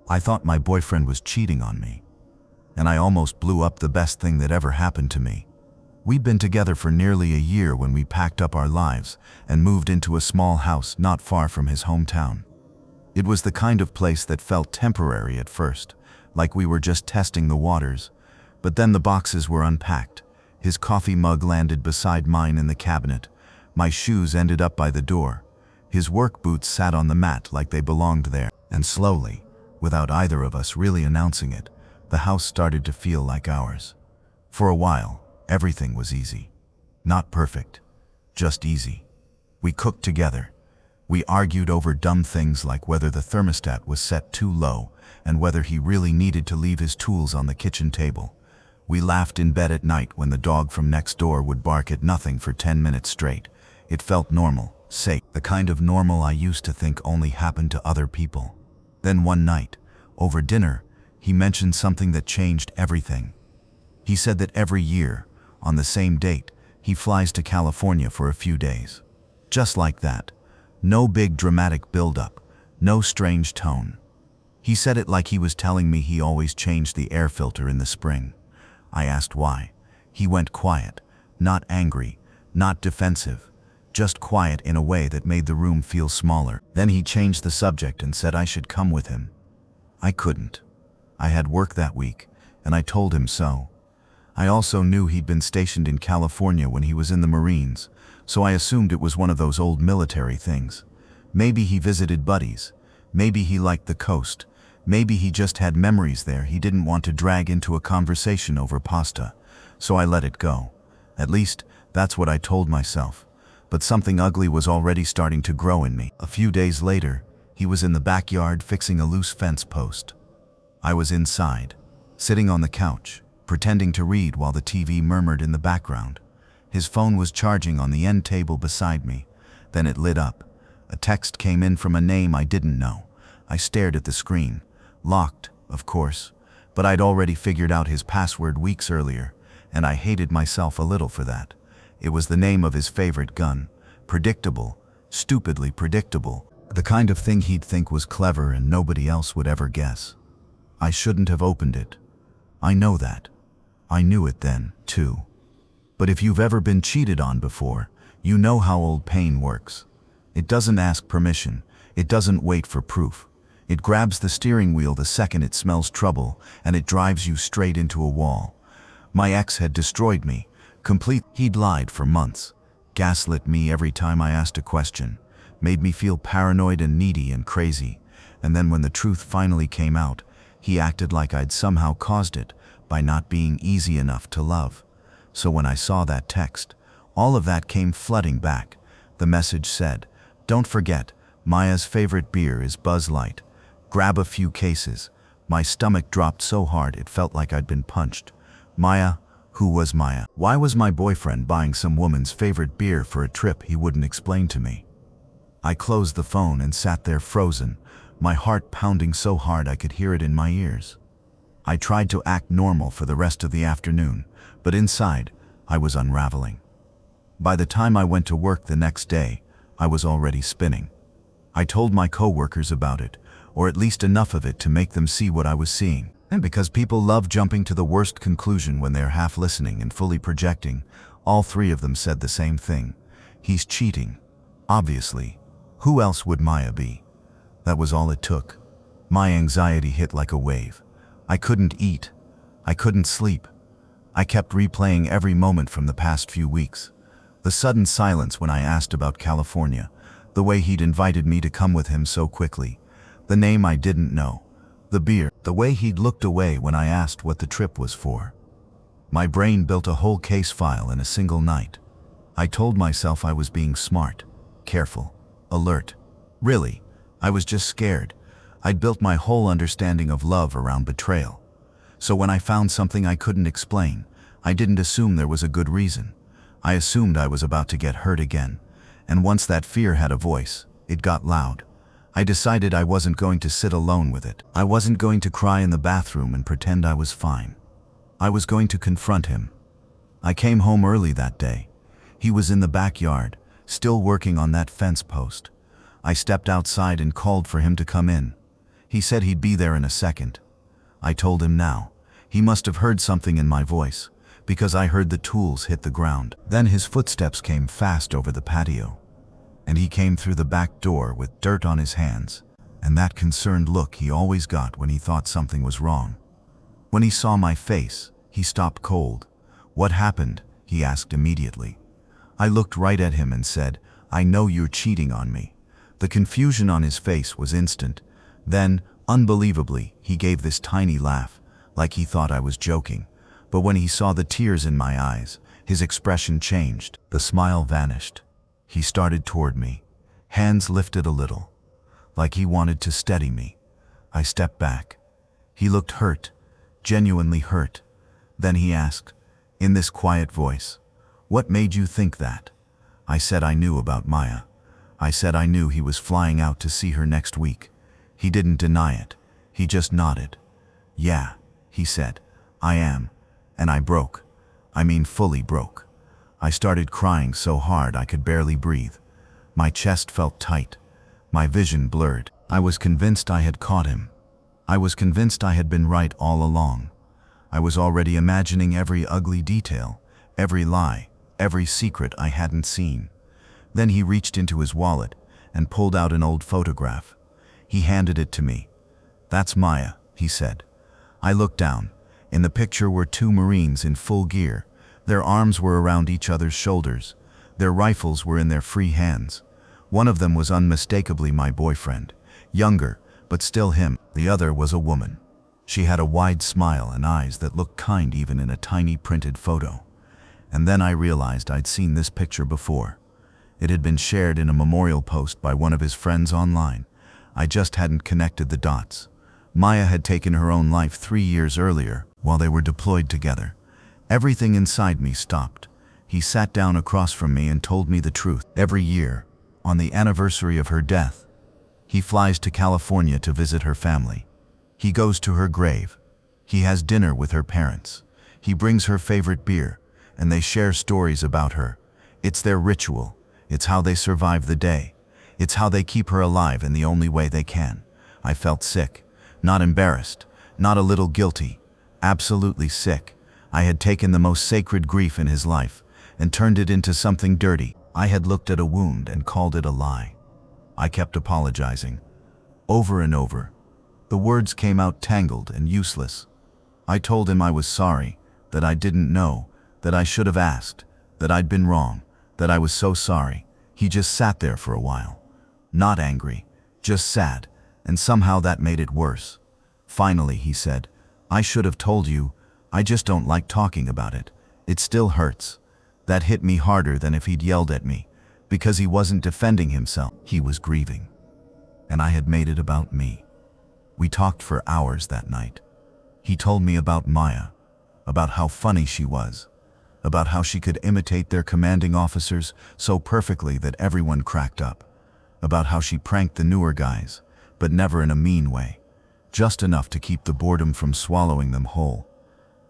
I thought my boyfriend was cheating on me, and I almost blew up the best thing that ever happened to me. We'd been together for nearly a year when we packed up our lives and moved into a small house not far from his hometown. It was the kind of place that felt temporary at first, like we were just testing the waters, but then the boxes were unpacked. His coffee mug landed beside mine in the cabinet. My shoes ended up by the door. His work boots sat on the mat like they belonged there. And slowly, without either of us really announcing it, the house started to feel like ours. For a while, everything was easy. Not perfect, just easy. We cooked together. We argued over dumb things like whether the thermostat was set too low and whether he really needed to leave his tools on the kitchen table. We laughed in bed at night when the dog from next door would bark at nothing for 10 minutes straight. It felt normal, safe, the kind of normal I used to think only happened to other people. Then one night, over dinner, he mentioned something that changed everything. He said that every year, on the same date, he flies to California for a few days. Just like that. No big dramatic build-up, no strange tone. He said it like he was telling me he always changed the air filter in the spring. I asked why. He went quiet, not angry, not defensive, just quiet in a way that made the room feel smaller. Then he changed the subject and said I should come with him. I couldn't. I had work that week, and I told him so. I also knew he'd been stationed in California when he was in the Marines, so I assumed it was one of those old military things. Maybe he visited buddies. Maybe he liked the coast. Maybe he just had memories there he didn't want to drag into a conversation over pasta. So I let it go. At least, that's what I told myself. But something ugly was already starting to grow in me. A few days later, he was in the backyard fixing a loose fence post. I was inside, sitting on the couch, pretending to read while the TV murmured in the background. His phone was charging on the end table beside me. Then it lit up. A text came in from a name I didn't know. I stared at the screen. Locked, of course, but I'd already figured out his password weeks earlier, and I hated myself a little for that. It was the name of his favorite gun. Predictable, stupidly predictable. The kind of thing he'd think was clever and nobody else would ever guess. I shouldn't have opened it. I know that. I knew it then, too. But if you've ever been cheated on before, you know how old pain works. It doesn't ask permission. It doesn't wait for proof. It grabs the steering wheel the second it smells trouble, and it drives you straight into a wall. My ex had destroyed me. He'd lied for months, gaslit me every time I asked a question, made me feel paranoid and needy and crazy, and then when the truth finally came out, he acted like I'd somehow caused it by not being easy enough to love. So when I saw that text, all of that came flooding back. The message said, "Don't forget, Maya's favorite beer is Buzz Light. Grab a few cases." My stomach dropped so hard it felt like I'd been punched. Maya? Who was Maya? Why was my boyfriend buying some woman's favorite beer for a trip he wouldn't explain to me? I closed the phone and sat there frozen, my heart pounding so hard I could hear it in my ears. I tried to act normal for the rest of the afternoon, but inside, I was unraveling. By the time I went to work the next day, I was already spinning. I told my coworkers about it, or at least enough of it to make them see what I was seeing. And because people love jumping to the worst conclusion when they're half listening and fully projecting, all three of them said the same thing. He's cheating. Obviously. Who else would Maya be? That was all it took. My anxiety hit like a wave. I couldn't eat. I couldn't sleep. I kept replaying every moment from the past few weeks. The sudden silence when I asked about California, the way he'd invited me to come with him so quickly, the name I didn't know, the beer, the way he'd looked away when I asked what the trip was for. My brain built a whole case file in a single night. I told myself I was being smart, careful, alert. Really, I was just scared. I'd built my whole understanding of love around betrayal. So when I found something I couldn't explain, I didn't assume there was a good reason. I assumed I was about to get hurt again. And once that fear had a voice, it got loud. I decided I wasn't going to sit alone with it. I wasn't going to cry in the bathroom and pretend I was fine. I was going to confront him. I came home early that day. He was in the backyard, still working on that fence post. I stepped outside and called for him to come in. He said he'd be there in a second. I told him now. He must have heard something in my voice, because I heard the tools hit the ground. Then his footsteps came fast over the patio, and he came through the back door with dirt on his hands, and that concerned look he always got when he thought something was wrong. When he saw my face, he stopped cold. "What happened?" he asked immediately. I looked right at him and said, "I know you're cheating on me." The confusion on his face was instant. Then, unbelievably, he gave this tiny laugh, like he thought I was joking. But when he saw the tears in my eyes, his expression changed. The smile vanished. He started toward me, hands lifted a little, like he wanted to steady me. I stepped back. He looked hurt, genuinely hurt. Then he asked, in this quiet voice, "What made you think that?" I said I knew about Maya. I said I knew he was flying out to see her next week. He didn't deny it. He just nodded. "Yeah," he said, "I am." And I broke. I mean fully broke. I started crying so hard I could barely breathe. My chest felt tight. My vision blurred. I was convinced I had caught him. I was convinced I had been right all along. I was already imagining every ugly detail, every lie, every secret I hadn't seen. Then he reached into his wallet and pulled out an old photograph. He handed it to me. "That's Maya," he said. I looked down. In the picture were two Marines in full gear. Their arms were around each other's shoulders. Their rifles were in their free hands. One of them was unmistakably my boyfriend, younger, but still him. The other was a woman. She had a wide smile and eyes that looked kind even in a tiny printed photo. And then I realized I'd seen this picture before. It had been shared in a memorial post by one of his friends online. I just hadn't connected the dots. Maya had taken her own life 3 years earlier while they were deployed together. Everything inside me stopped. He sat down across from me and told me the truth. Every year, on the anniversary of her death, he flies to California to visit her family. He goes to her grave. He has dinner with her parents. He brings her favorite beer, and they share stories about her. It's their ritual. It's how they survive the day. It's how they keep her alive in the only way they can. I felt sick, not embarrassed, not a little guilty, absolutely sick. I had taken the most sacred grief in his life and turned it into something dirty. I had looked at a wound and called it a lie. I kept apologizing, over and over. The words came out tangled and useless. I told him I was sorry, that I didn't know, that I should have asked, that I'd been wrong, that I was so sorry. He just sat there for a while. Not angry, just sad, and somehow that made it worse. Finally, he said, "I should have told you, I just don't like talking about it. It still hurts." That hit me harder than if he'd yelled at me, because he wasn't defending himself. He was grieving. And I had made it about me. We talked for hours that night. He told me about Maya, about how funny she was, about how she could imitate their commanding officers so perfectly that everyone cracked up, about how she pranked the newer guys, but never in a mean way, just enough to keep the boredom from swallowing them whole,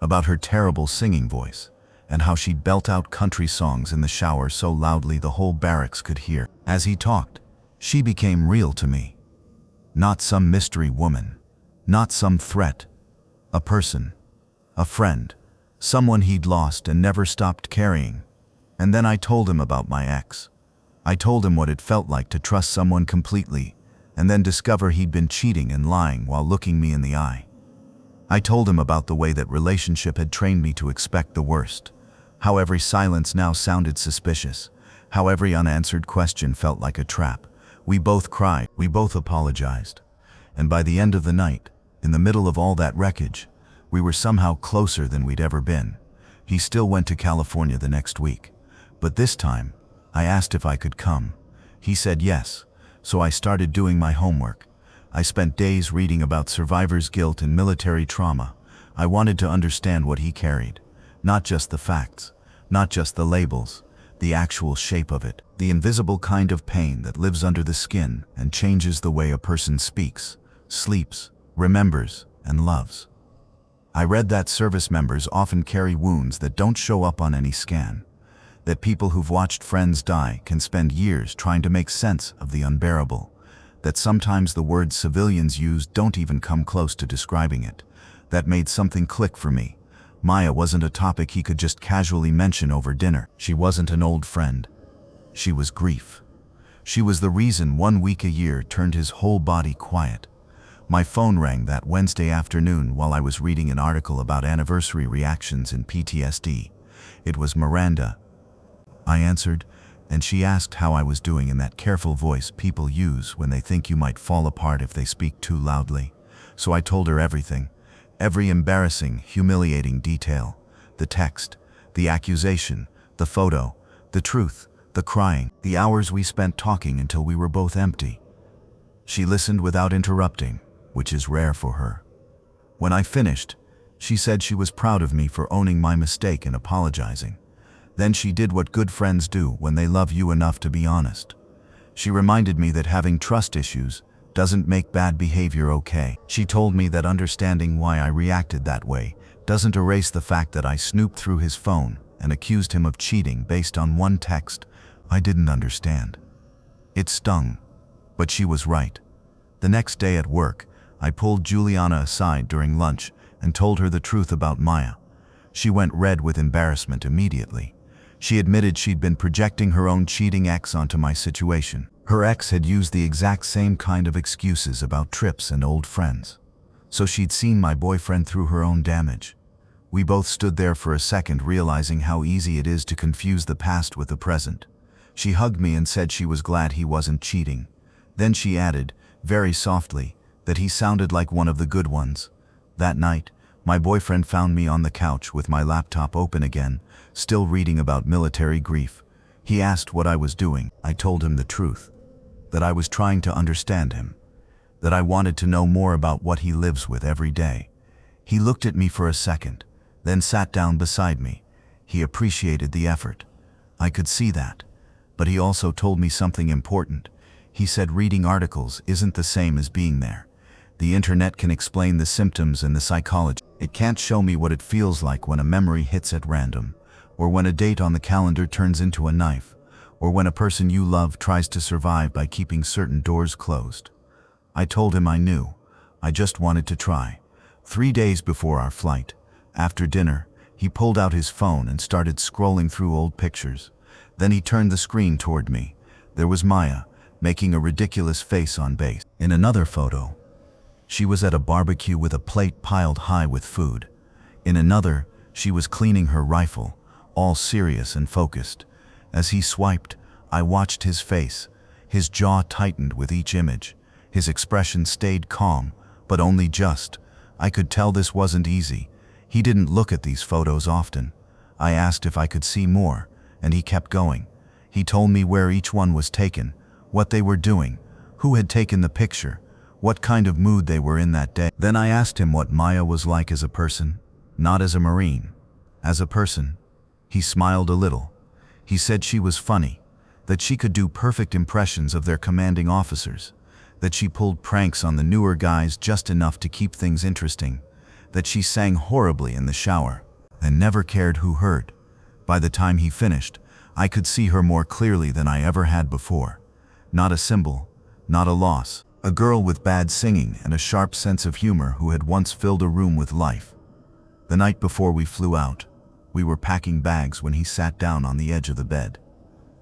about her terrible singing voice, and how she'd belt out country songs in the shower so loudly the whole barracks could hear. As he talked, she became real to me. Not some mystery woman, not some threat, a person, a friend, someone he'd lost and never stopped carrying. And then I told him about my ex. I told him what it felt like to trust someone completely and then discover he'd been cheating and lying while looking me in the eye. I told him about the way that relationship had trained me to expect the worst, how every silence now sounded suspicious, how every unanswered question felt like a trap. We both cried, we both apologized. And by the end of the night, in the middle of all that wreckage, we were somehow closer than we'd ever been. He still went to California the next week, but this time, I asked if I could come. He said yes, so I started doing my homework. I spent days reading about survivor's guilt and military trauma. I wanted to understand what he carried, not just the facts, not just the labels, the actual shape of it, the invisible kind of pain that lives under the skin and changes the way a person speaks, sleeps, remembers, and loves. I read that service members often carry wounds that don't show up on any scan, that people who've watched friends die can spend years trying to make sense of the unbearable, that sometimes the words civilians use don't even come close to describing it. That made something click for me. Maya wasn't a topic he could just casually mention over dinner. She wasn't an old friend. She was grief. She was the reason 1 week a year turned his whole body quiet. My phone rang that Wednesday afternoon while I was reading an article about anniversary reactions in PTSD. It was Miranda. I answered, and she asked how I was doing in that careful voice people use when they think you might fall apart if they speak too loudly. So I told her everything, every embarrassing, humiliating detail, the text, the accusation, the photo, the truth, the crying, the hours we spent talking until we were both empty. She listened without interrupting, which is rare for her. When I finished, she said she was proud of me for owning my mistake and apologizing. Then she did what good friends do when they love you enough to be honest. She reminded me that having trust issues doesn't make bad behavior okay. She told me that understanding why I reacted that way doesn't erase the fact that I snooped through his phone and accused him of cheating based on one text I didn't understand. It stung, but she was right. The next day at work, I pulled Juliana aside during lunch and told her the truth about Maya. She went red with embarrassment immediately. She admitted she'd been projecting her own cheating ex onto my situation. Her ex had used the exact same kind of excuses about trips and old friends. So she'd seen my boyfriend through her own damage. We both stood there for a second, realizing how easy it is to confuse the past with the present. She hugged me and said she was glad he wasn't cheating. Then she added, very softly, that he sounded like one of the good ones. That night, my boyfriend found me on the couch with my laptop open again, still reading about military grief. He asked what I was doing. I told him the truth, that I was trying to understand him, that I wanted to know more about what he lives with every day. He looked at me for a second, then sat down beside me. He appreciated the effort. I could see that. But he also told me something important. He said reading articles isn't the same as being there. The internet can explain the symptoms and the psychology. It can't show me what it feels like when a memory hits at random, or when a date on the calendar turns into a knife, or when a person you love tries to survive by keeping certain doors closed. I told him I knew. I just wanted to try. 3 days before our flight, after dinner, he pulled out his phone and started scrolling through old pictures. Then he turned the screen toward me. There was Maya, making a ridiculous face on base. In another photo, she was at a barbecue with a plate piled high with food. In another, she was cleaning her rifle, all serious and focused. As he swiped, I watched his face. His jaw tightened with each image. His expression stayed calm, but only just. I could tell this wasn't easy. He didn't look at these photos often. I asked if I could see more, and he kept going. He told me where each one was taken, what they were doing, who had taken the picture, what kind of mood they were in that day. Then I asked him what Maya was like as a person, not as a Marine, as a person. He smiled a little. He said she was funny, that she could do perfect impressions of their commanding officers, that she pulled pranks on the newer guys just enough to keep things interesting, that she sang horribly in the shower, and never cared who heard. By the time he finished, I could see her more clearly than I ever had before. Not a symbol, not a loss. A girl with bad singing and a sharp sense of humor who had once filled a room with life. The night before we flew out, we were packing bags when he sat down on the edge of the bed.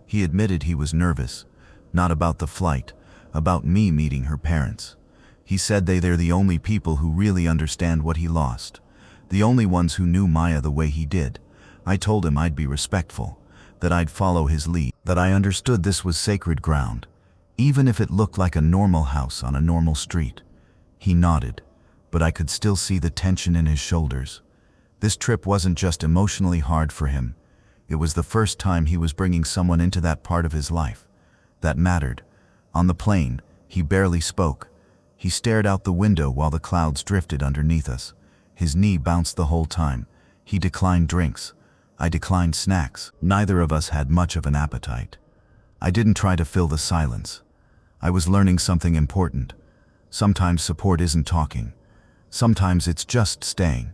He admitted he was nervous, not about the flight, about me meeting her parents. He said they're the only people who really understand what he lost, the only ones who knew Maya the way he did. I told him I'd be respectful, that I'd follow his lead, that I understood this was sacred ground, even if it looked like a normal house on a normal street. He nodded, but I could still see the tension in his shoulders. This trip wasn't just emotionally hard for him. It was the first time he was bringing someone into that part of his life that mattered. On the plane, he barely spoke. He stared out the window while the clouds drifted underneath us. His knee bounced the whole time. He declined drinks. I declined snacks. Neither of us had much of an appetite. I didn't try to fill the silence. I was learning something important. Sometimes support isn't talking. Sometimes it's just staying.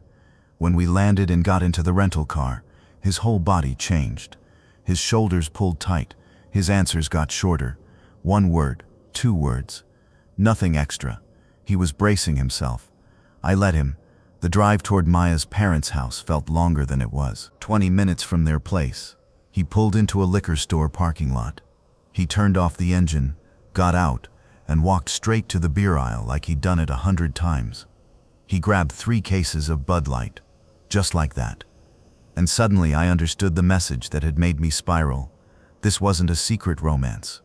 When we landed and got into the rental car, his whole body changed. His shoulders pulled tight. His answers got shorter. 1 word, 2 words. Nothing extra. He was bracing himself. I let him. The drive toward Maya's parents' house felt longer than it was. 20 minutes from their place. He pulled into a liquor store parking lot. He turned off the engine, got out, and walked straight to the beer aisle like he'd done it 100 times. He grabbed 3 cases of Bud Light, just like that. And suddenly I understood the message that had made me spiral. This wasn't a secret romance.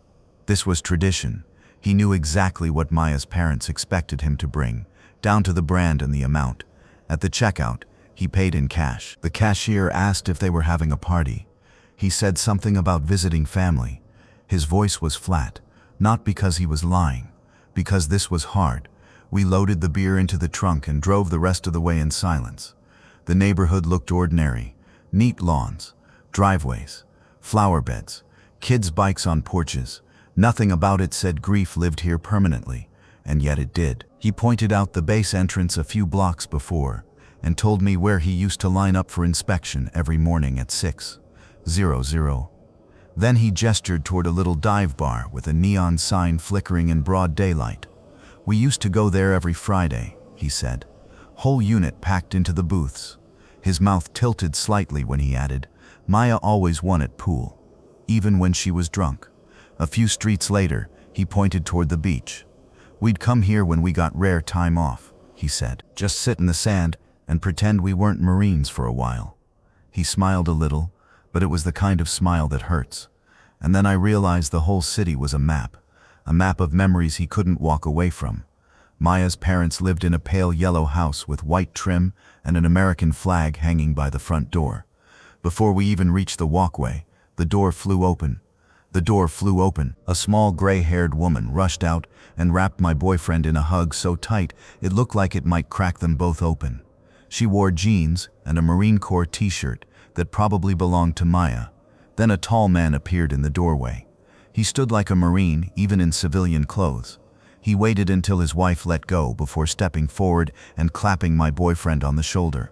This was tradition. He knew exactly what Maya's parents expected him to bring, down to the brand and the amount. At the checkout, he paid in cash. The cashier asked if they were having a party. He said something about visiting family. His voice was flat, not because he was lying, because this was hard. We loaded the beer into the trunk and drove the rest of the way in silence. The neighborhood looked ordinary. Neat lawns, driveways, flower beds, kids' bikes on porches. Nothing about it said grief lived here permanently, and yet it did. He pointed out the base entrance a few blocks before and told me where he used to line up for inspection every morning at 6:00. Then he gestured toward a little dive bar with a neon sign flickering in broad daylight. We used to go there every Friday, he said. Whole unit packed into the booths. His mouth tilted slightly when he added, Maya always won at pool, even when she was drunk. A few streets later, he pointed toward the beach. We'd come here when we got rare time off, he said. Just sit in the sand and pretend we weren't Marines for a while. He smiled a little, but it was the kind of smile that hurts. And then I realized the whole city was a map of memories he couldn't walk away from. Maya's parents lived in a pale yellow house with white trim and an American flag hanging by the front door. Before we even reached the walkway, the door flew open. A small gray-haired woman rushed out and wrapped my boyfriend in a hug so tight it looked like it might crack them both open. She wore jeans and a Marine Corps t-shirt that probably belonged to Maya. Then a tall man appeared in the doorway. He stood like a Marine, even in civilian clothes. He waited until his wife let go before stepping forward and clapping my boyfriend on the shoulder.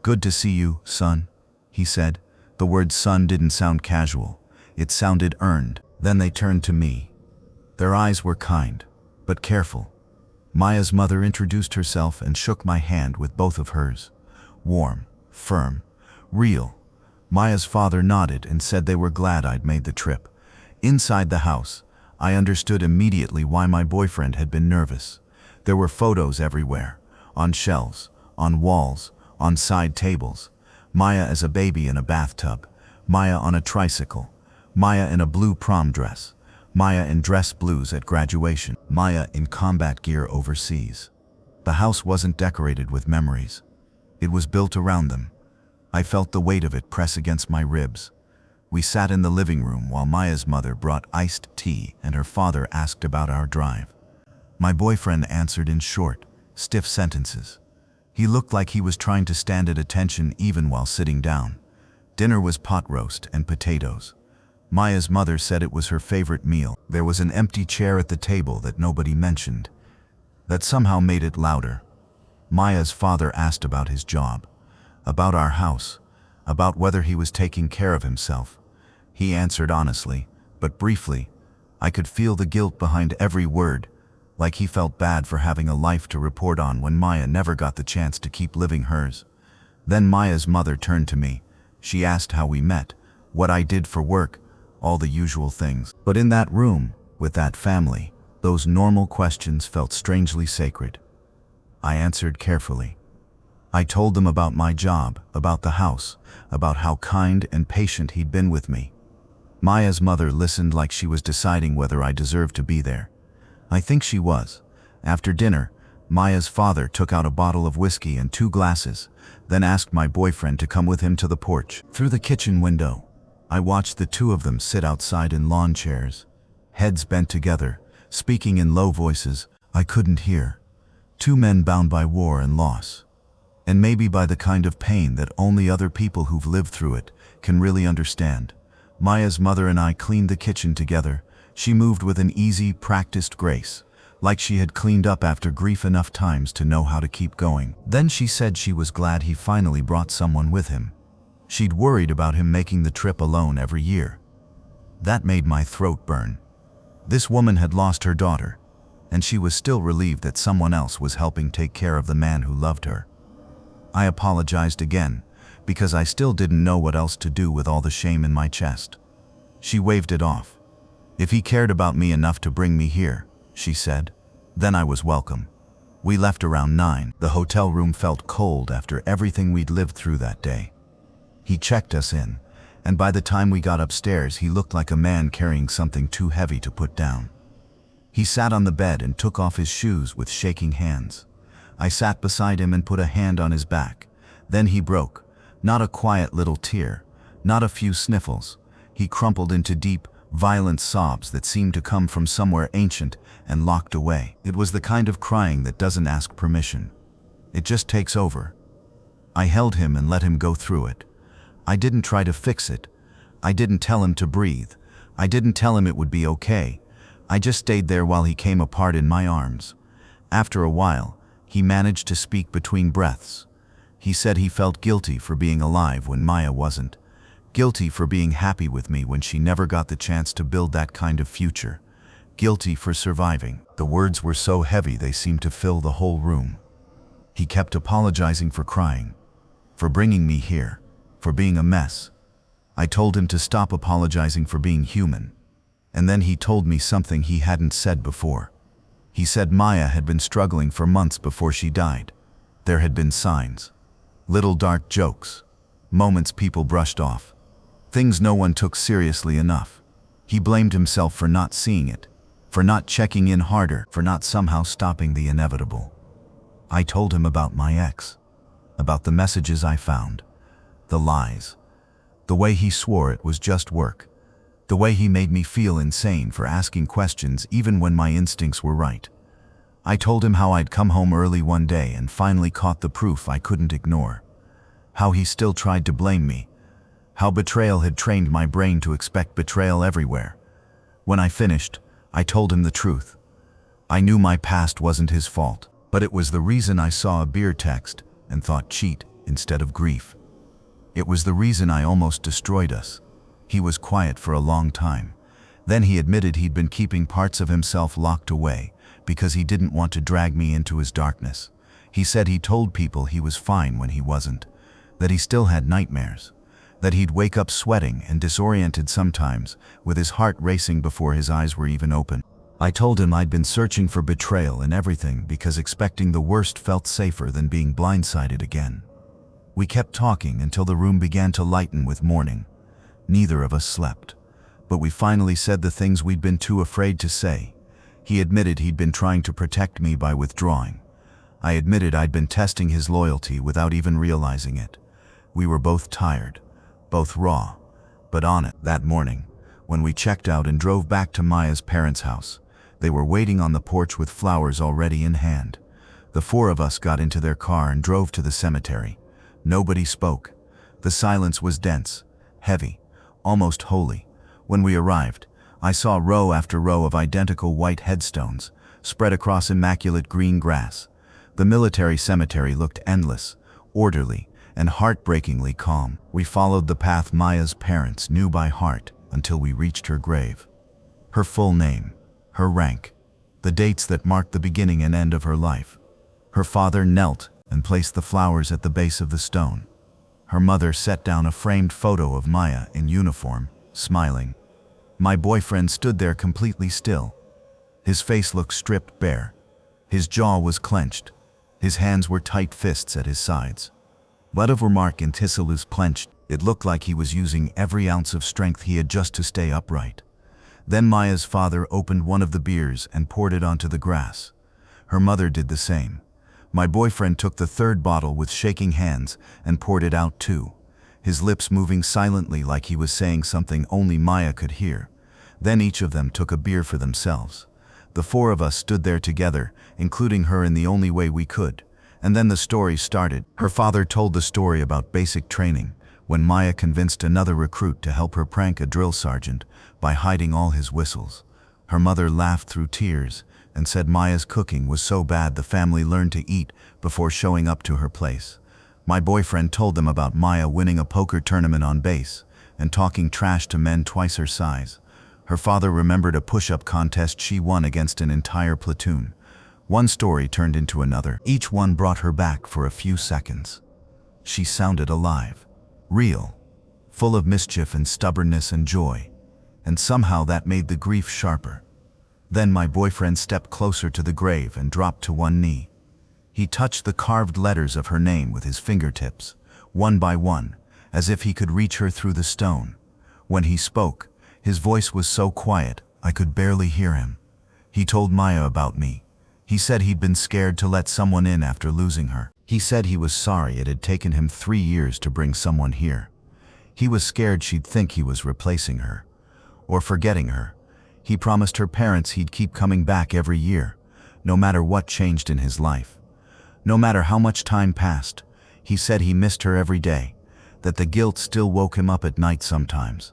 Good to see you, son, he said. The word son didn't sound casual. It sounded earned. Then they turned to me. Their eyes were kind, but careful. Maya's mother introduced herself and shook my hand with both of hers. Warm, firm, real. Maya's father nodded and said they were glad I'd made the trip. Inside the house, I understood immediately why my boyfriend had been nervous. There were photos everywhere, on shelves, on walls, on side tables. Maya as a baby in a bathtub, Maya on a tricycle, Maya in a blue prom dress, Maya in dress blues at graduation, Maya in combat gear overseas. The house wasn't decorated with memories. It was built around them. I felt the weight of it press against my ribs. We sat in the living room while Maya's mother brought iced tea and her father asked about our drive. My boyfriend answered in short, stiff sentences. He looked like he was trying to stand at attention even while sitting down. Dinner was pot roast and potatoes. Maya's mother said it was her favorite meal. There was an empty chair at the table that nobody mentioned. That somehow made it louder. Maya's father asked about his job, about our house, about whether he was taking care of himself. He answered honestly, but briefly. I could feel the guilt behind every word, like he felt bad for having a life to report on when Maya never got the chance to keep living hers. Then Maya's mother turned to me. She asked how we met, what I did for work, all the usual things. But in that room, with that family, those normal questions felt strangely sacred. I answered carefully. I told them about my job, about the house, about how kind and patient he'd been with me. Maya's mother listened like she was deciding whether I deserved to be there. I think she was. After dinner, Maya's father took out a bottle of whiskey and 2 glasses, then asked my boyfriend to come with him to the porch. Through the kitchen window, I watched the 2 of them sit outside in lawn chairs, heads bent together, speaking in low voices I couldn't hear. 2 men bound by war and loss. And maybe by the kind of pain that only other people who've lived through it can really understand. Maya's mother and I cleaned the kitchen together. She moved with an easy, practiced grace, like she had cleaned up after grief enough times to know how to keep going. Then she said she was glad he finally brought someone with him. She'd worried about him making the trip alone every year. That made my throat burn. This woman had lost her daughter, and she was still relieved that someone else was helping take care of the man who loved her. I apologized again, because I still didn't know what else to do with all the shame in my chest. She waved it off. If he cared about me enough to bring me here, she said, then I was welcome. We left around 9. The hotel room felt cold after everything we'd lived through that day. He checked us in, and by the time we got upstairs, he looked like a man carrying something too heavy to put down. He sat on the bed and took off his shoes with shaking hands. I sat beside him and put a hand on his back. Then he broke, not a quiet little tear, not a few sniffles. He crumpled into deep, violent sobs that seemed to come from somewhere ancient and locked away. It was the kind of crying that doesn't ask permission. It just takes over. I held him and let him go through it. I didn't try to fix it. I didn't tell him to breathe. I didn't tell him it would be okay. I just stayed there while he came apart in my arms. After a while, he managed to speak between breaths. He said he felt guilty for being alive when Maya wasn't. Guilty for being happy with me when she never got the chance to build that kind of future. Guilty for surviving. The words were so heavy they seemed to fill the whole room. He kept apologizing for crying, for bringing me here, for being a mess. I told him to stop apologizing for being human. And then he told me something he hadn't said before. He said Maya had been struggling for months before she died. There had been signs. Little dark jokes. Moments people brushed off. Things no one took seriously enough. He blamed himself for not seeing it, for not checking in harder, for not somehow stopping the inevitable. I told him about my ex, about the messages I found, the lies, the way he swore it was just work, the way he made me feel insane for asking questions even when my instincts were right. I told him how I'd come home early one day and finally caught the proof I couldn't ignore, how he still tried to blame me, how betrayal had trained my brain to expect betrayal everywhere. When I finished, I told him the truth. I knew my past wasn't his fault, but it was the reason I saw a beer text and thought cheat instead of grief. It was the reason I almost destroyed us. He was quiet for a long time. Then he admitted he'd been keeping parts of himself locked away because he didn't want to drag me into his darkness. He said he told people he was fine when he wasn't, that he still had nightmares, that he'd wake up sweating and disoriented sometimes, with his heart racing before his eyes were even open. I told him I'd been searching for betrayal in everything because expecting the worst felt safer than being blindsided again. We kept talking until the room began to lighten with morning. Neither of us slept, but we finally said the things we'd been too afraid to say. He admitted he'd been trying to protect me by withdrawing. I admitted I'd been testing his loyalty without even realizing it. We were both tired, both raw, but on it. That morning, when we checked out and drove back to Maya's parents' house, they were waiting on the porch with flowers already in hand. The four of us got into their car and drove to the cemetery. Nobody spoke. The silence was dense, heavy, almost holy. When we arrived, I saw row after row of identical white headstones spread across immaculate green grass. The military cemetery looked endless, orderly, and heartbreakingly calm. We followed the path Maya's parents knew by heart until we reached her grave. Her full name, her rank, the dates that marked the beginning and end of her life. Her father knelt and placed the flowers at the base of the stone. Her mother set down a framed photo of Maya in uniform, smiling. My boyfriend stood there completely still. His face looked stripped bare. His jaw was clenched. His hands were tight fists at his sides. But of remark in Tissalu's clenched, it looked like he was using every ounce of strength he had just to stay upright. Then Maya's father opened one of the beers and poured it onto the grass. Her mother did the same. My boyfriend took the third bottle with shaking hands and poured it out too, his lips moving silently like he was saying something only Maya could hear. Then each of them took a beer for themselves. The four of us stood there together, including her in the only way we could. And then the story started. Her father told the story about basic training, when Maya convinced another recruit to help her prank a drill sergeant by hiding all his whistles. Her mother laughed through tears and said Maya's cooking was so bad the family learned to eat before showing up to her place. My boyfriend told them about Maya winning a poker tournament on base and talking trash to men twice her size. Her father remembered a push-up contest she won against an entire platoon. One story turned into another. Each one brought her back for a few seconds. She sounded alive, real, full of mischief and stubbornness and joy, and somehow that made the grief sharper. Then my boyfriend stepped closer to the grave and dropped to one knee. He touched the carved letters of her name with his fingertips, one by one, as if he could reach her through the stone. When he spoke, his voice was so quiet, I could barely hear him. He told Maya about me. He said he'd been scared to let someone in after losing her. He said he was sorry it had taken him 3 years to bring someone here. He was scared she'd think he was replacing her, or forgetting her. He promised her parents he'd keep coming back every year, no matter what changed in his life. No matter how much time passed, he said he missed her every day, that the guilt still woke him up at night sometimes.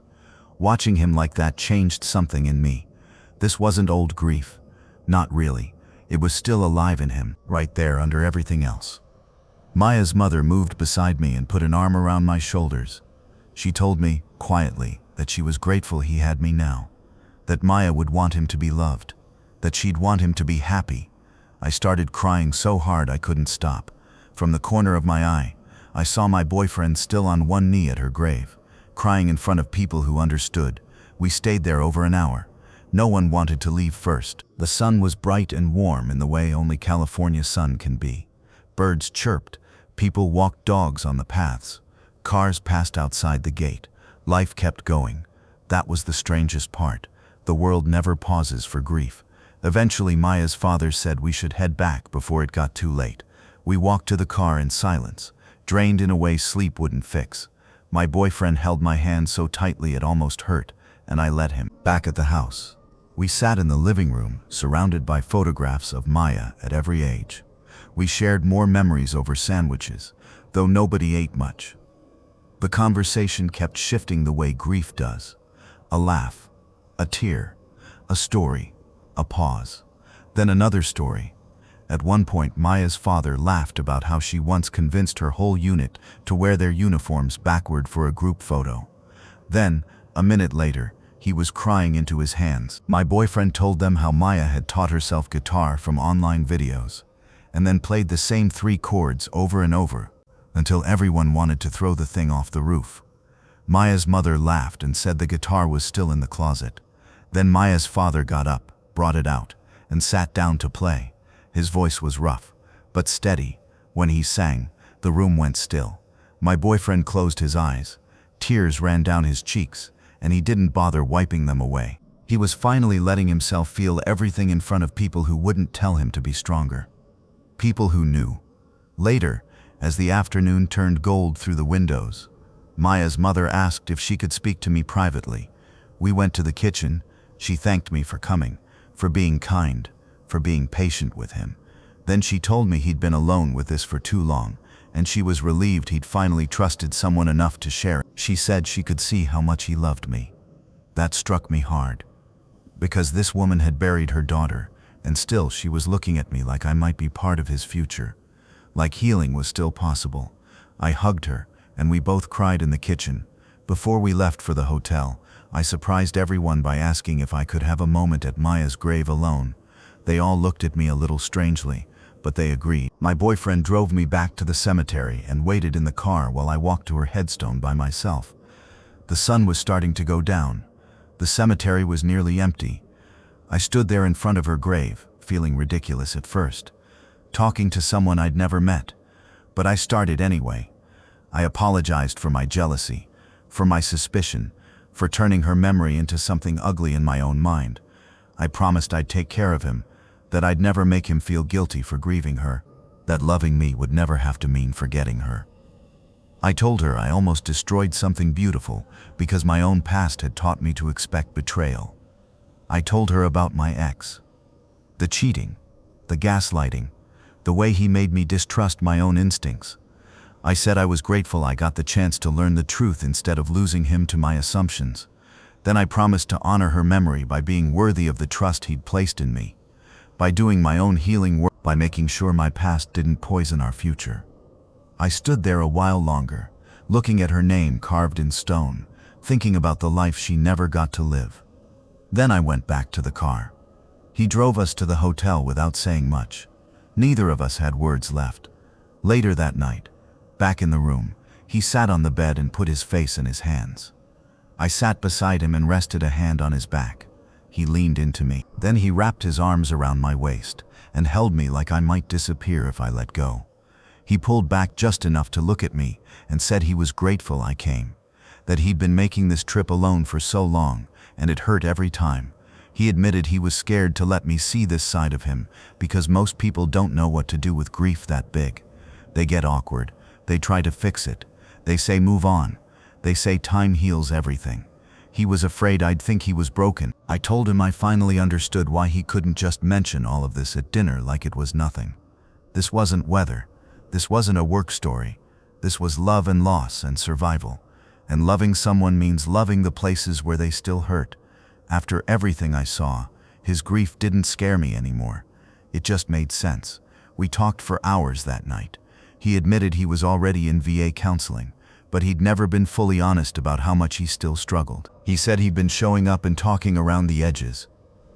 Watching him like that changed something in me. This wasn't old grief. Not really. It was still alive in him, right there under everything else. Maya's mother moved beside me and put an arm around my shoulders. She told me, quietly, that she was grateful he had me now, that Maya would want him to be loved, that she'd want him to be happy. I started crying so hard I couldn't stop. From the corner of my eye, I saw my boyfriend still on one knee at her grave, crying in front of people who understood. We stayed there over an hour. No one wanted to leave first. The sun was bright and warm in the way only California sun can be. Birds chirped. People walked dogs on the paths. Cars passed outside the gate. Life kept going. That was the strangest part. The world never pauses for grief. Eventually, Maya's father said we should head back before it got too late. We walked to the car in silence, drained in a way sleep wouldn't fix. My boyfriend held my hand so tightly it almost hurt, and I let him. Back at the house, we sat in the living room, surrounded by photographs of Maya at every age. We shared more memories over sandwiches, though nobody ate much. The conversation kept shifting the way grief does. A laugh, a tear, a story, a pause, then another story. At one point, Maya's father laughed about how she once convinced her whole unit to wear their uniforms backward for a group photo. Then, a minute later, he was crying into his hands. My boyfriend told them how Maya had taught herself guitar from online videos, and then played the same 3 chords over and over, until everyone wanted to throw the thing off the roof. Maya's mother laughed and said the guitar was still in the closet. Then Maya's father got up, brought it out, and sat down to play. His voice was rough, but steady. When he sang, the room went still. My boyfriend closed his eyes. Tears ran down his cheeks, and he didn't bother wiping them away. He was finally letting himself feel everything in front of people who wouldn't tell him to be stronger. People who knew. Later, as the afternoon turned gold through the windows, Maya's mother asked if she could speak to me privately. We went to the kitchen. She thanked me for coming, for being kind, for being patient with him. Then she told me he'd been alone with this for too long, and she was relieved he'd finally trusted someone enough to share it. She said she could see how much he loved me. That struck me hard, because this woman had buried her daughter, and still she was looking at me like I might be part of his future, like healing was still possible. I hugged her, and we both cried in the kitchen. Before we left for the hotel, I surprised everyone by asking if I could have a moment at Maya's grave alone. They all looked at me a little strangely, but they agreed. My boyfriend drove me back to the cemetery and waited in the car while I walked to her headstone by myself. The sun was starting to go down. The cemetery was nearly empty. I stood there in front of her grave, feeling ridiculous at first, talking to someone I'd never met. But I started anyway. I apologized for my jealousy, for my suspicion, for turning her memory into something ugly in my own mind. I promised I'd take care of him, that I'd never make him feel guilty for grieving her, that loving me would never have to mean forgetting her. I told her I almost destroyed something beautiful because my own past had taught me to expect betrayal. I told her about my ex. The cheating, the gaslighting, the way he made me distrust my own instincts. I said I was grateful I got the chance to learn the truth instead of losing him to my assumptions. Then I promised to honor her memory by being worthy of the trust he'd placed in me, by doing my own healing work, by making sure my past didn't poison our future. I stood there a while longer, looking at her name carved in stone, thinking about the life she never got to live. Then I went back to the car. He drove us to the hotel without saying much. Neither of us had words left. Later that night, back in the room, he sat on the bed and put his face in his hands. I sat beside him and rested a hand on his back. He leaned into me. Then he wrapped his arms around my waist and held me like I might disappear if I let go. He pulled back just enough to look at me and said he was grateful I came, that he'd been making this trip alone for so long, and it hurt every time. He admitted he was scared to let me see this side of him because most people don't know what to do with grief that big. They get awkward. They try to fix it. They say move on. They say time heals everything. He was afraid I'd think he was broken. I told him I finally understood why he couldn't just mention all of this at dinner like it was nothing. This wasn't weather. This wasn't a work story. This was love and loss and survival. And loving someone means loving the places where they still hurt. After everything I saw, his grief didn't scare me anymore. It just made sense. We talked for hours that night. He admitted he was already in VA counseling, but he'd never been fully honest about how much he still struggled. He said he'd been showing up and talking around the edges,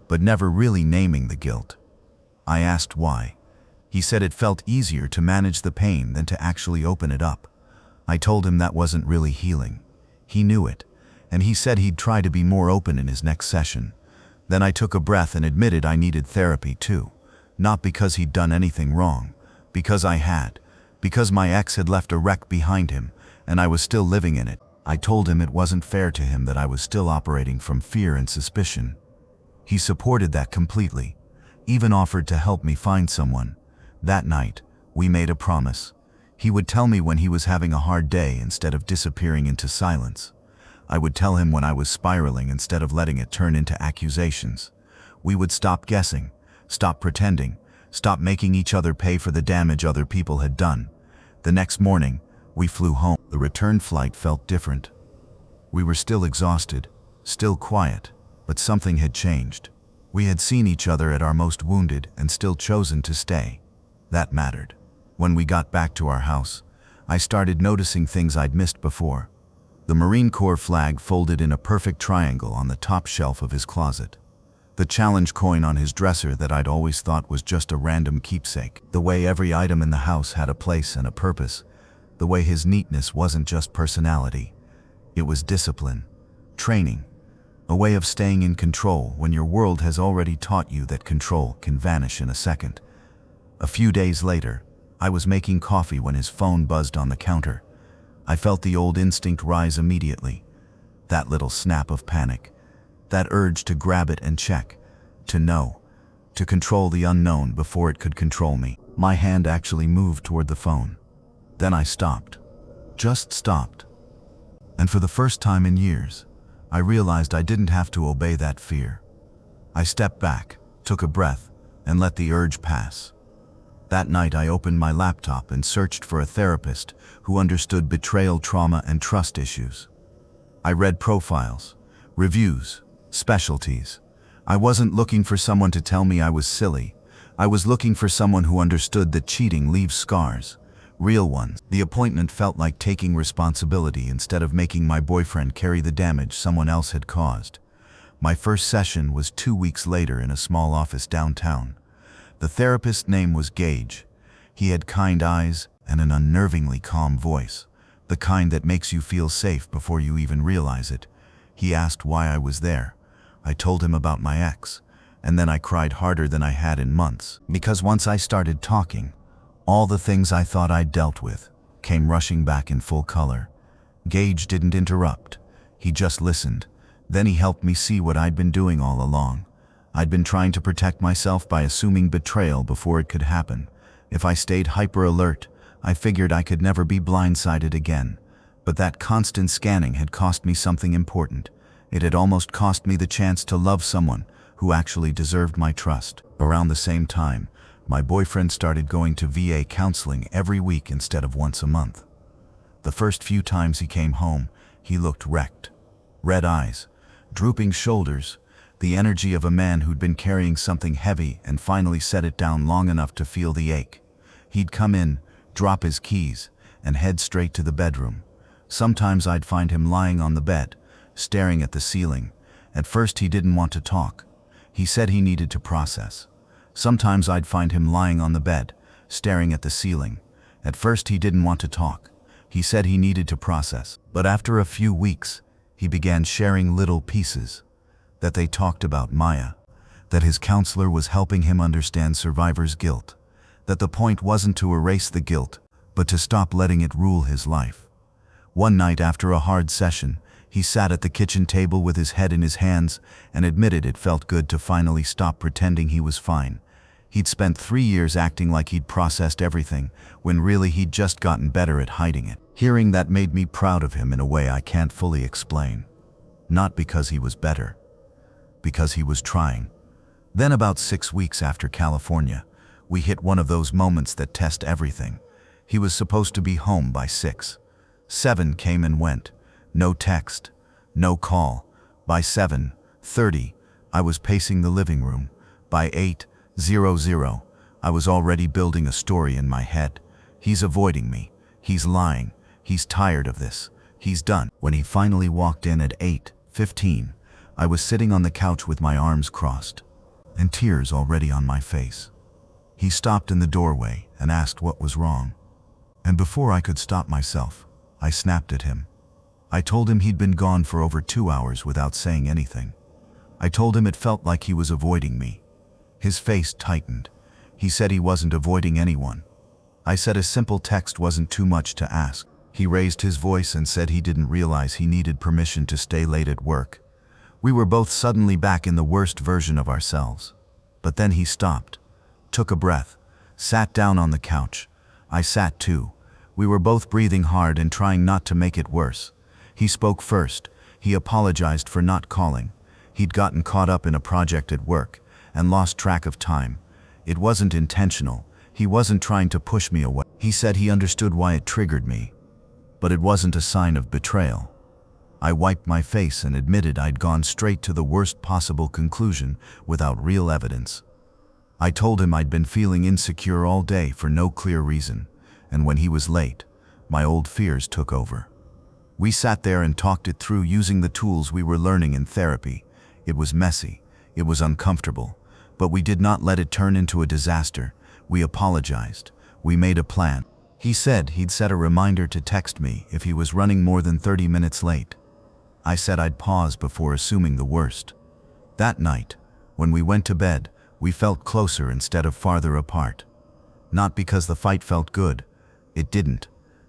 but never really naming the guilt. I asked why. He said it felt easier to manage the pain than to actually open it up. I told him that wasn't really healing. He knew it, and he said he'd try to be more open in his next session. Then I took a breath and admitted I needed therapy too. Not because he'd done anything wrong, because I had. Because my ex had left a wreck behind him, and I was still living in it. I told him it wasn't fair to him that I was still operating from fear and suspicion. He supported that completely, even offered to help me find someone. That night, we made a promise. He would tell me when he was having a hard day instead of disappearing into silence. I would tell him when I was spiraling instead of letting it turn into accusations. We would stop guessing, stop pretending, stop making each other pay for the damage other people had done. The next morning, we flew home. The return flight felt different. We were still exhausted, still quiet, but something had changed. We had seen each other at our most wounded and still chosen to stay. That mattered. When we got back to our house, I started noticing things I'd missed before. The Marine Corps flag folded in a perfect triangle on the top shelf of his closet. The challenge coin on his dresser that I'd always thought was just a random keepsake. The way every item in the house had a place and a purpose. The way his neatness wasn't just personality. It was discipline, training, a way of staying in control when your world has already taught you that control can vanish in a second. A few days later, I was making coffee when his phone buzzed on the counter. I felt the old instinct rise immediately. That little snap of panic. That urge to grab it and check. To know. To control the unknown before it could control me. My hand actually moved toward the phone. Then I stopped. Just stopped. And for the first time in years, I realized I didn't have to obey that fear. I stepped back, took a breath, and let the urge pass. That night I opened my laptop and searched for a therapist who understood betrayal, trauma, and trust issues. I read profiles, reviews, specialties. I wasn't looking for someone to tell me I was silly. I was looking for someone who understood that cheating leaves scars, real ones. The appointment felt like taking responsibility instead of making my boyfriend carry the damage someone else had caused. My first session was 2 weeks later in a small office downtown. The therapist's name was Gage. He had kind eyes and an unnervingly calm voice, the kind that makes you feel safe before you even realize it. He asked why I was there. I told him about my ex, and then I cried harder than I had in months. Because once I started talking, all the things I thought I'd dealt with came rushing back in full color. Gage didn't interrupt. He just listened. Then he helped me see what I'd been doing all along. I'd been trying to protect myself by assuming betrayal before it could happen. If I stayed hyper-alert, I figured I could never be blindsided again. But that constant scanning had cost me something important. It had almost cost me the chance to love someone who actually deserved my trust. Around the same time, my boyfriend started going to VA counseling every week instead of once a month. The first few times he came home, he looked wrecked. Red eyes, drooping shoulders, the energy of a man who'd been carrying something heavy and finally set it down long enough to feel the ache. He'd come in, drop his keys, and head straight to the bedroom. Sometimes I'd find him lying on the bed, staring at the ceiling, At first he didn't want to talk. He said he needed to process. Sometimes I'd find him lying on the bed, staring at the ceiling. At first he didn't want to talk. He said he needed to process. But after a few weeks, he began sharing little pieces. That they talked about Maya. That his counselor was helping him understand survivor's guilt. That the point wasn't to erase the guilt, but to stop letting it rule his life. One night after a hard session, he sat at the kitchen table with his head in his hands and admitted it felt good to finally stop pretending he was fine. He'd spent 3 years acting like he'd processed everything, when really he'd just gotten better at hiding it. Hearing that made me proud of him in a way I can't fully explain. Not because he was better, because he was trying. Then about 6 weeks after California, we hit one of those moments that test everything. He was supposed to be home by 6. 7 came and went. No text, no call. By 7:30, I was pacing the living room. By 8:00, I was already building a story in my head. He's avoiding me. He's lying. He's tired of this. He's done. When he finally walked in at 8:15, I was sitting on the couch with my arms crossed, and tears already on my face. He stopped in the doorway and asked what was wrong. And before I could stop myself, I snapped at him. I told him he'd been gone for over 2 hours without saying anything. I told him it felt like he was avoiding me. His face tightened. He said he wasn't avoiding anyone. I said a simple text wasn't too much to ask. He raised his voice and said he didn't realize he needed permission to stay late at work. We were both suddenly back in the worst version of ourselves. But then he stopped, took a breath, sat down on the couch. I sat too. We were both breathing hard and trying not to make it worse. He spoke first. He apologized for not calling. He'd gotten caught up in a project at work and lost track of time. It wasn't intentional. He wasn't trying to push me away. He said he understood why it triggered me, but it wasn't a sign of betrayal. I wiped my face and admitted I'd gone straight to the worst possible conclusion without real evidence. I told him I'd been feeling insecure all day for no clear reason, and when he was late, my old fears took over. We sat there and talked it through using the tools we were learning in therapy. It was messy, it was uncomfortable, but we did not let it turn into a disaster. We apologized. We made a plan. He said he'd set a reminder to text me if he was running more than 30 minutes late. I said I'd pause before assuming the worst. That night, when we went to bed, we felt closer instead of farther apart. Not because the fight felt good, it didn't,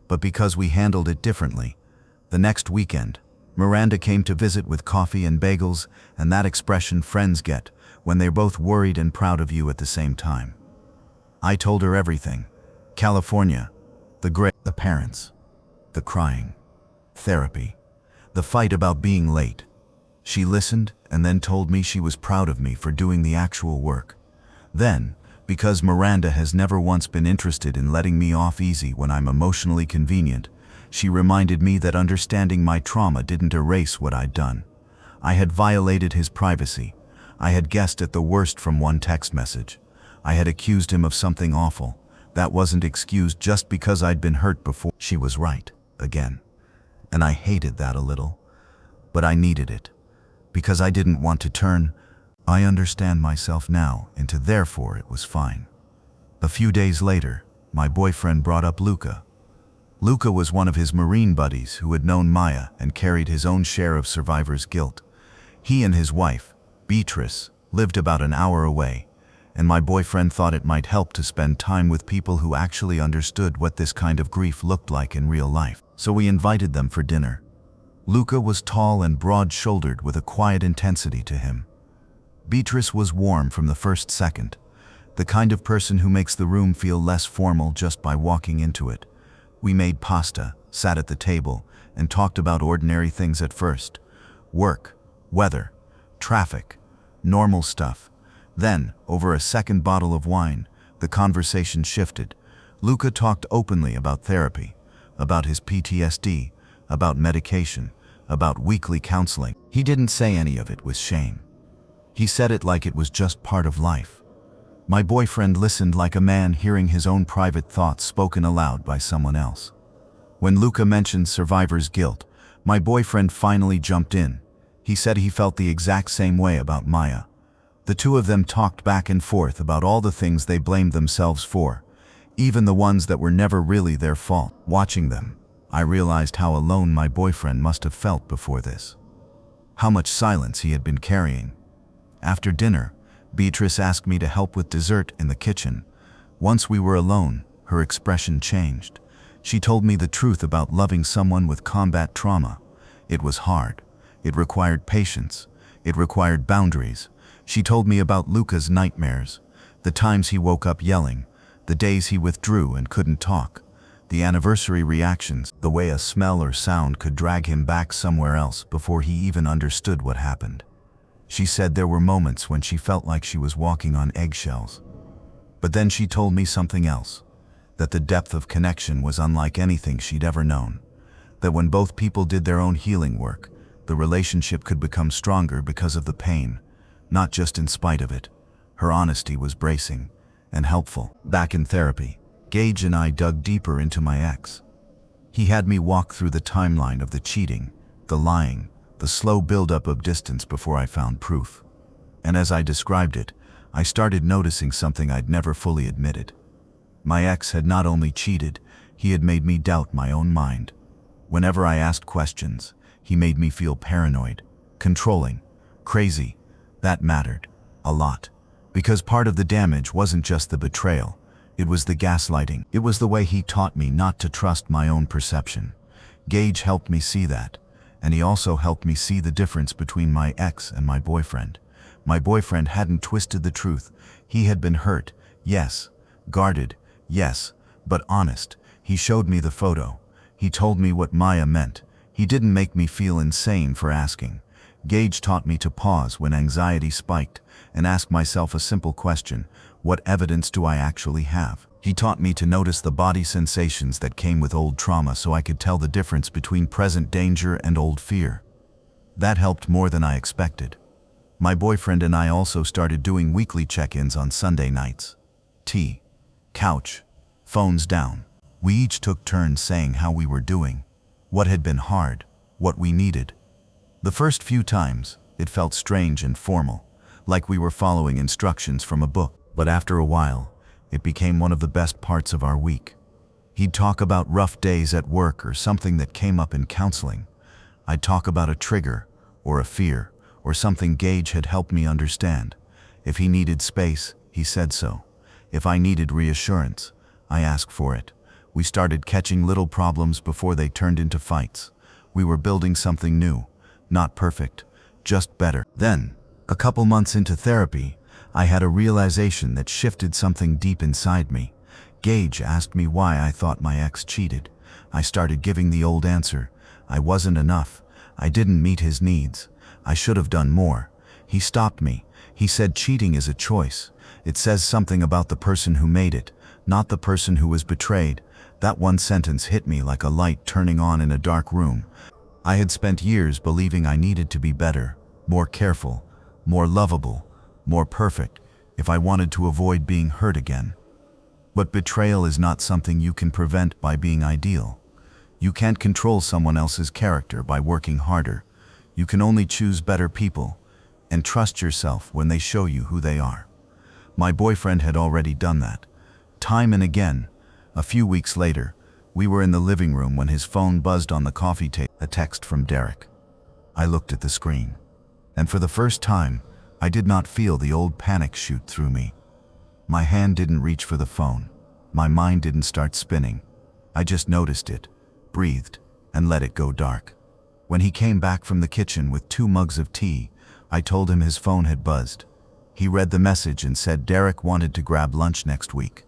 but because we handled it differently. The next weekend, Miranda came to visit with coffee and bagels, and that expression friends get when they're both worried and proud of you at the same time. I told her everything. California, the parents, the crying, therapy, the fight about being late. She listened and then told me she was proud of me for doing the actual work. Then, because Miranda has never once been interested in letting me off easy when I'm emotionally convenient, she reminded me that understanding my trauma didn't erase what I'd done. I had violated his privacy. I had guessed at the worst from one text message. I had accused him of something awful. That wasn't excused just because I'd been hurt before. She was right, again. And I hated that a little. But I needed it. Because I didn't want to turn, I understand myself now, into therefore it was fine. A few days later, my boyfriend brought up Luca. Luca was one of his Marine buddies who had known Maya and carried his own share of survivor's guilt. He and his wife, Beatrice, lived about an hour away, and my boyfriend thought it might help to spend time with people who actually understood what this kind of grief looked like in real life. So we invited them for dinner. Luca was tall and broad-shouldered with a quiet intensity to him. Beatrice was warm from the first second, the kind of person who makes the room feel less formal just by walking into it. We made pasta, sat at the table, and talked about ordinary things at first. Work, weather, traffic, normal stuff. Then, over a second bottle of wine, the conversation shifted. Luca talked openly about therapy, about his PTSD, about medication, about weekly counseling. He didn't say any of it with shame. He said it like it was just part of life. My boyfriend listened like a man hearing his own private thoughts spoken aloud by someone else. When Luca mentioned survivor's guilt, my boyfriend finally jumped in. He said he felt the exact same way about Maya. The two of them talked back and forth about all the things they blamed themselves for, even the ones that were never really their fault. Watching them, I realized how alone my boyfriend must have felt before this. How much silence he had been carrying. After dinner, Beatrice asked me to help with dessert in the kitchen. Once we were alone, her expression changed. She told me the truth about loving someone with combat trauma. It was hard. It required patience. It required boundaries. She told me about Luca's nightmares, the times he woke up yelling, the days he withdrew and couldn't talk, the anniversary reactions, the way a smell or sound could drag him back somewhere else before he even understood what happened. She said there were moments when she felt like she was walking on eggshells. But then she told me something else, that the depth of connection was unlike anything she'd ever known, that when both people did their own healing work, the relationship could become stronger because of the pain, not just in spite of it. Her honesty was bracing and helpful. Back in therapy, Gage and I dug deeper into my ex. He had me walk through the timeline of the cheating, the lying, the slow buildup of distance before I found proof. And as I described it, I started noticing something I'd never fully admitted. My ex had not only cheated, he had made me doubt my own mind. Whenever I asked questions, he made me feel paranoid, controlling, crazy. That mattered a lot, because part of the damage wasn't just the betrayal, it was the gaslighting. It was the way he taught me not to trust my own perception. Gage helped me see that, and he also helped me see the difference between my ex and my boyfriend. My boyfriend hadn't twisted the truth. He had been hurt, yes, guarded, yes, but honest. He showed me the photo. He told me what Maya meant. He didn't make me feel insane for asking. Gage taught me to pause when anxiety spiked and ask myself a simple question: what evidence do I actually have? He taught me to notice the body sensations that came with old trauma so I could tell the difference between present danger and old fear. That helped more than I expected. My boyfriend and I also started doing weekly check-ins on Sunday nights. Tea, couch, phones down. We each took turns saying how we were doing, what had been hard, what we needed. The first few times, it felt strange and formal, like we were following instructions from a book. But after a while, it became one of the best parts of our week. He'd talk about rough days at work or something that came up in counseling. I'd talk about a trigger, or a fear, or something Gage had helped me understand. If he needed space, he said so. If I needed reassurance, I asked for it. We started catching little problems before they turned into fights. We were building something new, not perfect, just better. Then, a couple months into therapy, I had a realization that shifted something deep inside me. Gage asked me why I thought my ex cheated. I started giving the old answer. I wasn't enough. I didn't meet his needs. I should have done more. He stopped me. He said cheating is a choice. It says something about the person who made it, not the person who was betrayed. That one sentence hit me like a light turning on in a dark room. I had spent years believing I needed to be better, more careful, more lovable, more perfect, if I wanted to avoid being hurt again. But betrayal is not something you can prevent by being ideal. You can't control someone else's character by working harder. You can only choose better people and trust yourself when they show you who they are. My boyfriend had already done that, time and again. A few weeks later, we were in the living room when his phone buzzed on the coffee table. A text from Derek. I looked at the screen, and for the first time, I did not feel the old panic shoot through me. My hand didn't reach for the phone. My mind didn't start spinning. I just noticed it, breathed, and let it go dark. When he came back from the kitchen with 2 mugs of tea, I told him his phone had buzzed. He read the message and said Derek wanted to grab lunch next week.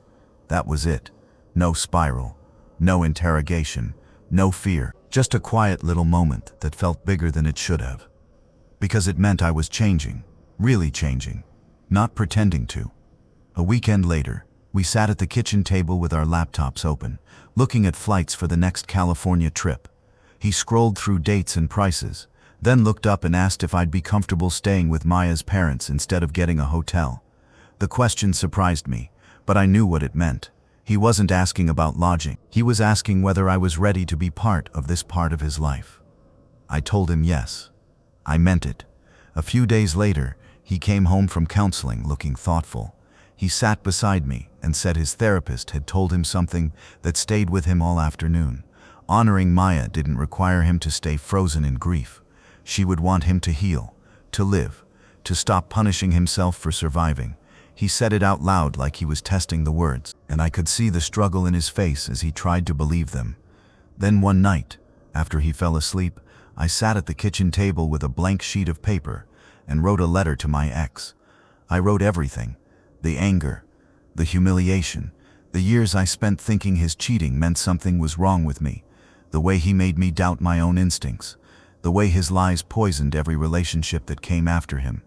That was it. No spiral, no interrogation, no fear, just a quiet little moment that felt bigger than it should have. Because it meant I was changing, really changing, not pretending to. A weekend later, we sat at the kitchen table with our laptops open, looking at flights for the next California trip. He scrolled through dates and prices, then looked up and asked if I'd be comfortable staying with Maya's parents instead of getting a hotel. The question surprised me, but I knew what it meant. He wasn't asking about lodging. He was asking whether I was ready to be part of this part of his life. I told him yes. I meant it. A few days later, he came home from counseling looking thoughtful. He sat beside me and said his therapist had told him something that stayed with him all afternoon. Honoring Maya didn't require him to stay frozen in grief. She would want him to heal, to live, to stop punishing himself for surviving. He said it out loud like he was testing the words, and I could see the struggle in his face as he tried to believe them. Then one night, after he fell asleep, I sat at the kitchen table with a blank sheet of paper and wrote a letter to my ex. I wrote everything: the anger, the humiliation, the years I spent thinking his cheating meant something was wrong with me, the way he made me doubt my own instincts, the way his lies poisoned every relationship that came after him.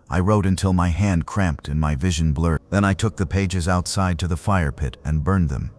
I wrote until my hand cramped and my vision blurred. Then I took the pages outside to the fire pit and burned them.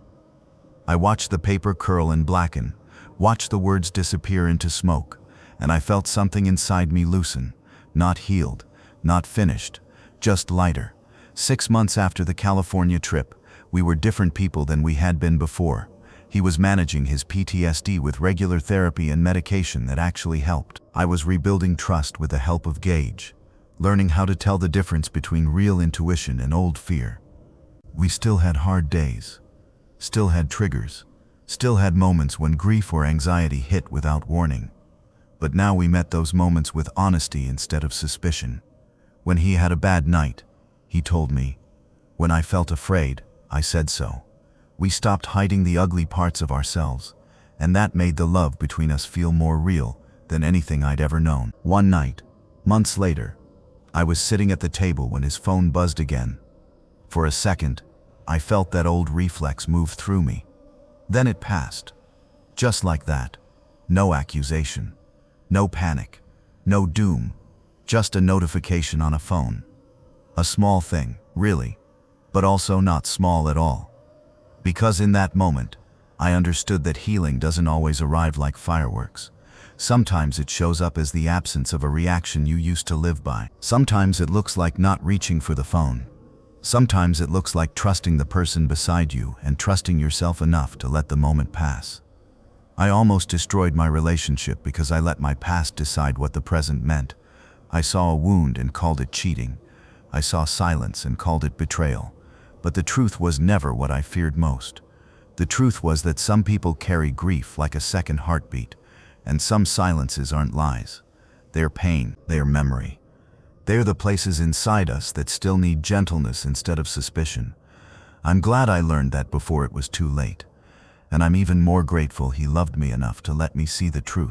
I watched the paper curl and blacken, watched the words disappear into smoke, and I felt something inside me loosen. Not healed, not finished, just lighter. 6 months after the California trip, we were different people than we had been before. He was managing his PTSD with regular therapy and medication that actually helped. I was rebuilding trust with the help of Gage, learning how to tell the difference between real intuition and old fear. We still had hard days, still had triggers, still had moments when grief or anxiety hit without warning. But now we met those moments with honesty instead of suspicion. When he had a bad night, he told me. When I felt afraid, I said so. We stopped hiding the ugly parts of ourselves, and that made the love between us feel more real than anything I'd ever known. One night, months later, I was sitting at the table when his phone buzzed again. For a second, I felt that old reflex move through me. Then it passed. Just like that. No accusation. No panic. No doom. Just a notification on a phone. A small thing, really, but also not small at all. Because in that moment, I understood that healing doesn't always arrive like fireworks. Sometimes it shows up as the absence of a reaction you used to live by. Sometimes it looks like not reaching for the phone. Sometimes it looks like trusting the person beside you and trusting yourself enough to let the moment pass. I almost destroyed my relationship because I let my past decide what the present meant. I saw a wound and called it cheating. I saw silence and called it betrayal. But the truth was never what I feared most. The truth was that some people carry grief like a second heartbeat, and some silences aren't lies. They're pain, they're memory. They're the places inside us that still need gentleness instead of suspicion. I'm glad I learned that before it was too late. And I'm even more grateful he loved me enough to let me see the truth.